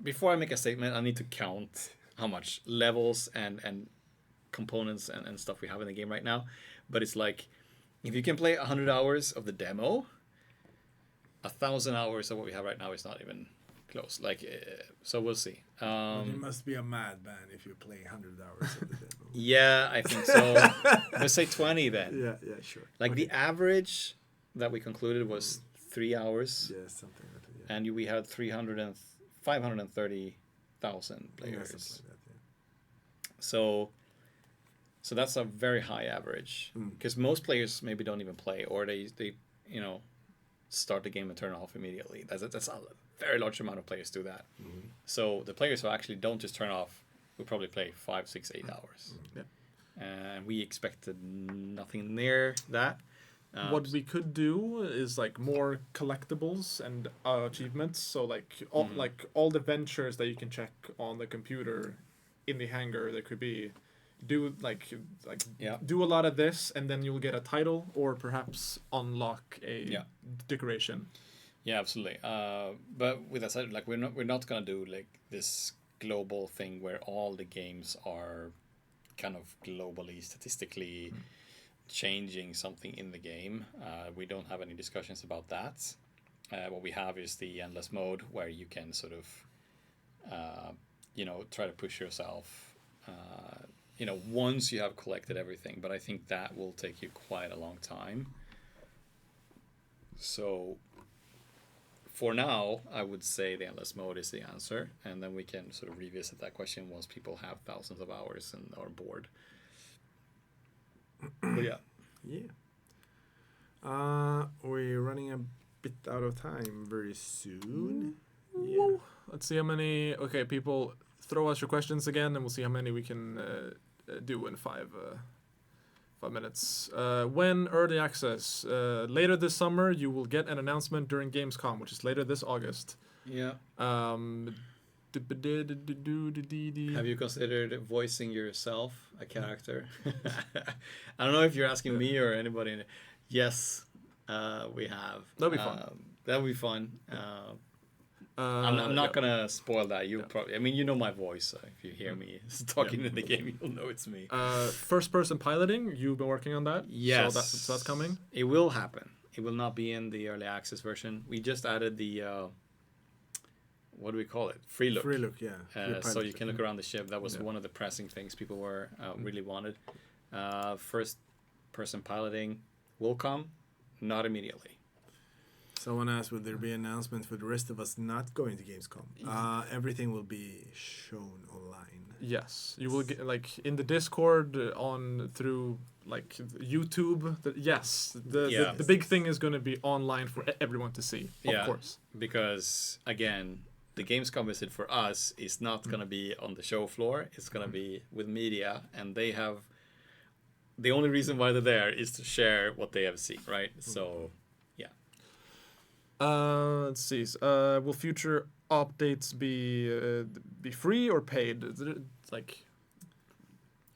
Before I make a statement, I need to count how much levels and components and stuff we have in the game right now. But it's like if you can play 100 hours of the demo, 1,000 hours of what we have right now is not even close. Like so we'll see. You must be a madman if you play 100 hours of the demo. Yeah, I think so. Let's say 20 then. Yeah, sure. Like the average that we concluded was 3 hours. Yeah, something like that. Yeah. And we had 530,000 players. Yeah, something like that, yeah. So that's a very high average because most players maybe don't even play, or they start the game and turn it off immediately. That's a very large amount of players do that. So the players who actually don't just turn off will probably play 5, 6, 8 hours. Yeah. And we expected nothing near that. What we could do is like more collectibles and achievements. So like all the ventures that you can check on the computer in the hangar, there could be do a lot of this, and then you'll get a title or perhaps unlock a decoration. Yeah, absolutely. But with that said, like we're not gonna do like this global thing where all the games are kind of globally statistically changing something in the game. We don't have any discussions about that. What we have is the endless mode where you can sort of try to push yourself once you have collected everything, but I think that will take you quite a long time. So for now, I would say the endless mode is the answer, and then we can sort of revisit that question once people have thousands of hours and are bored. But yeah. We're running a bit out of time very soon. Yeah. Let's see how many. Okay, people, throw us your questions again, and we'll see how many we can do in 5 minutes. When early access? Later this summer, you will get an announcement during Gamescom, which is later this August. Yeah. Have Have you considered voicing yourself a character? I don't know if you're asking me or anybody. Yes, we have. That'll be fun. That'll be fun. I'm not gonna spoil that. You'll probably. I mean, you know my voice. So if you hear me talking in the game, you'll know it's me. First-person piloting. You've been working on that. Yes. So that's coming. It will happen. It will not be in the early access version. We just added the. What do we call it? Free look. Free look, yeah. So you can look around the ship. That was one of the pressing things people were really wanted. First-person piloting will come, not immediately. Someone asked, would there be an announcement for the rest of us not going to Gamescom? Everything will be shown online. Yes, you will get in the Discord through YouTube. The big thing is going to be online for everyone to see. Of course, because again, the Gamescom visit for us is not going to be on the show floor. It's going to be with media, and they have the only reason why they're there is to share what they have seen, right? So. Let's see. Will future updates be free or paid?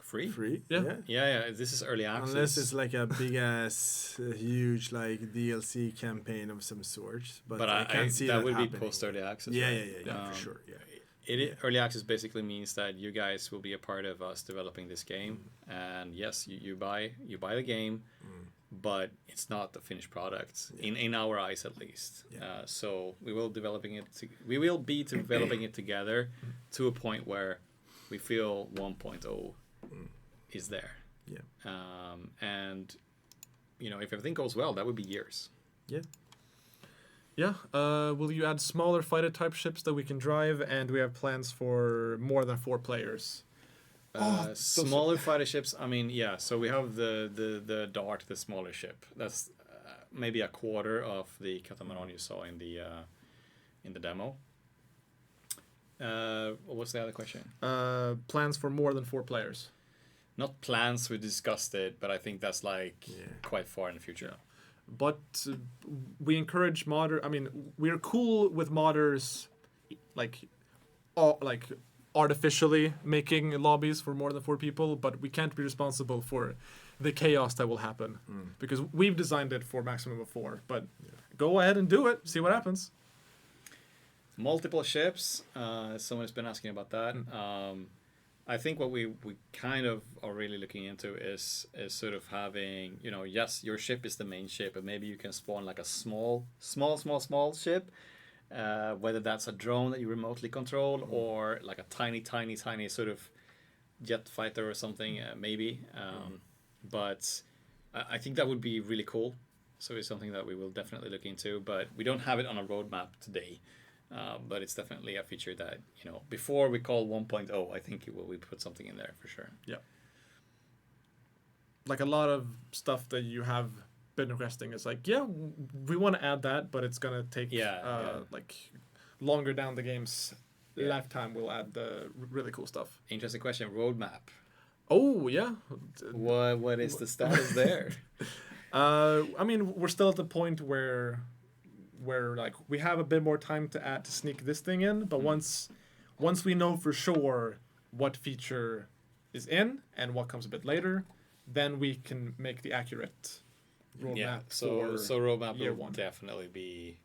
Free? Free? Yeah. This is early access. Unless it's like a big ass, huge DLC campaign of some sort. But I can't see that would happening. be post early access. Yeah, right? For sure. Yeah. Early access basically means that you guys will be a part of us developing this game, and yes, you buy the game. But it's not the finished product in our eyes, at least. So we will be developing it together to a point where we feel 1.0 is there. And if everything goes well, that would be years. Will you add smaller fighter type ships that we can drive? And we have plans for more than 4 players. Smaller fighter ships. I mean, so we have the Dart, the smaller ship. That's maybe a quarter of the catamaran you saw in the demo. What's the other question? Plans for more than 4 players. Not plans. We discussed it, but I think that's quite far in the future. but we encourage modder. I mean, we're cool with modders, like artificially making lobbies for more than 4 people, but we can't be responsible for the chaos that will happen because we've designed it for maximum of 4. But go ahead and do it. See what happens. Multiple ships. Someone's been asking about that. I think what we kind of are really looking into is sort of having, yes, your ship is the main ship, but maybe you can spawn like a small ship, whether that's a drone that you remotely control or like a tiny sort of jet fighter or something, maybe. But I think that would be really cool. So it's something that we will definitely look into, but we don't have it on a roadmap today. But it's definitely a feature that, before we call 1.0, I think we put something in there for sure. Yeah. Like a lot of stuff that you have been requesting is like, yeah, we want to add that, but it's going to take like longer down the game's lifetime. We'll add the really cool stuff. Interesting question. Roadmap. Oh, yeah. What is the status there? I mean, we're still at the point where like we have a bit more time to sneak this thing in, but once we know for sure what feature is in and what comes a bit later, then we can make the accurate roadmap. So roadmap will definitely be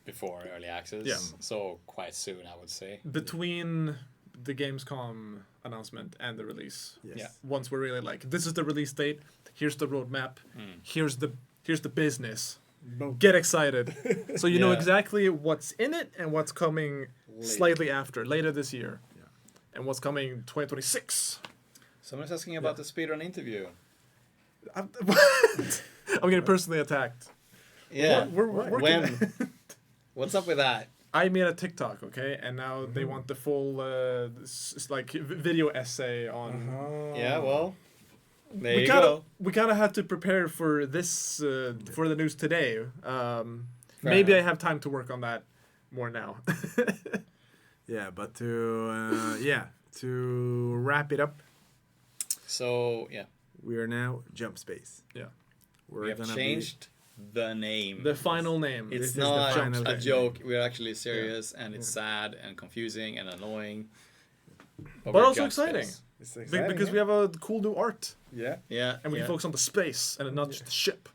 before early access. Yeah. So quite soon, I would say. Between the Gamescom announcement and the release. Yes. Yeah. Once we're really like, this is the release date, here's the roadmap, here's the business. Get excited. So you know exactly what's in it and what's coming slightly after, later this year. Yeah. And what's coming 2026. Someone's asking about the speedrun interview. I'm getting personally attacked. Yeah. We're working. When? What's up with that? I made a TikTok, okay? And now they want the full video essay on... Yeah, well... There you go. We kind of had to prepare for this, for the news today. Maybe I have time to work on that more now. Yeah, but to wrap it up. So, we are now Jump Space. Yeah. We have changed the name. The final name. It's not a joke. We're actually serious, and it's sad and confusing and annoying. But also exciting. It's exciting. Because we have a cool new art. Yeah. Yeah. And we can focus on the space and not just the ship.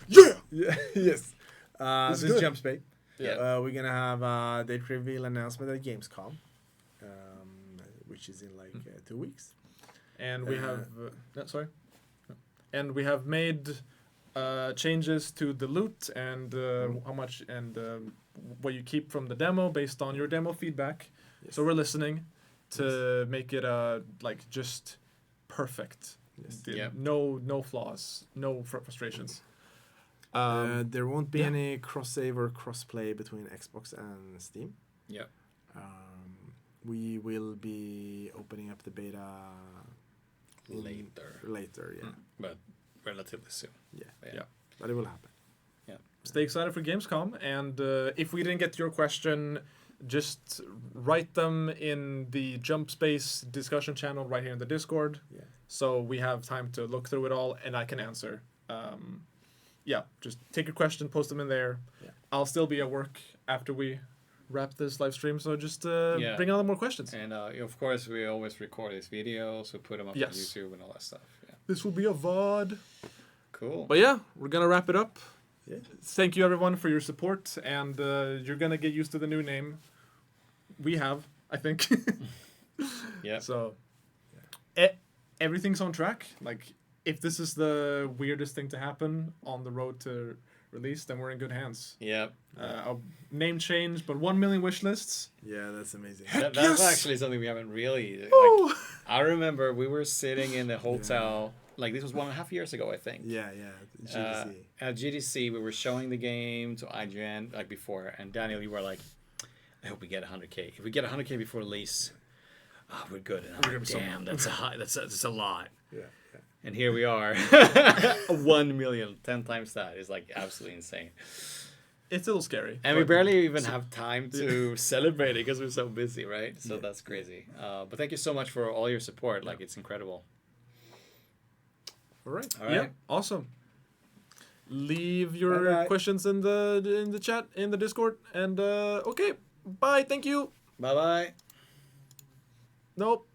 Yeah! Yes. This is good. Jump Space. Yeah. We're going to have a date reveal announcement at Gamescom, which is in 2 weeks. And we have... sorry. And we have made changes to the loot and how much and what you keep from the demo based on your demo feedback. Yes. So we're listening to make it just perfect. Yes. No flaws, no frustrations. There won't be any cross-save or cross-play between Xbox and Steam. Yeah. We will be opening up the beta later, yeah. But relatively soon. Yeah. But it will happen. Yeah. Stay excited for Gamescom, and if we didn't get to your question, just write them in the Jump Space discussion channel right here in the Discord. Yeah. So we have time to look through it all, and I can answer. Just take your question, post them in there. Yeah. I'll still be at work after we wrap this live stream, so just bring on more questions. And of course, we always record these videos, we put them up on YouTube and all that stuff. Yeah. This will be a VOD. Cool. But yeah, we're gonna wrap it up. Yeah. Thank you everyone for your support, and you're gonna get used to the new name. We have, I think. Yeah. So, everything's on track. Like, if this is the weirdest thing to happen on the road to release, then we're in good hands. Yeah. A name change, but 1 million wish lists. Yeah, that's amazing. That's actually something we haven't really. I remember we were sitting in the hotel. Like, this was 1.5 years ago, I think. Yeah, GDC. At GDC, we were showing the game to IGN like before, and Daniel, you were like, "I hope we get 100K. If we get 100K before release, we're good." And I'm like, "Damn, that's a lot." Yeah. And here we are, 1 million, 10 times that is like absolutely insane. It's a little scary. And we barely even have time to celebrate it because we're so busy, right? So that's crazy. But thank you so much for all your support. Like, it's incredible. All right. Yeah, awesome. leave your Bye-bye. questions in the chat in the Discord. And okay, bye. Thank you. Bye bye. Nope.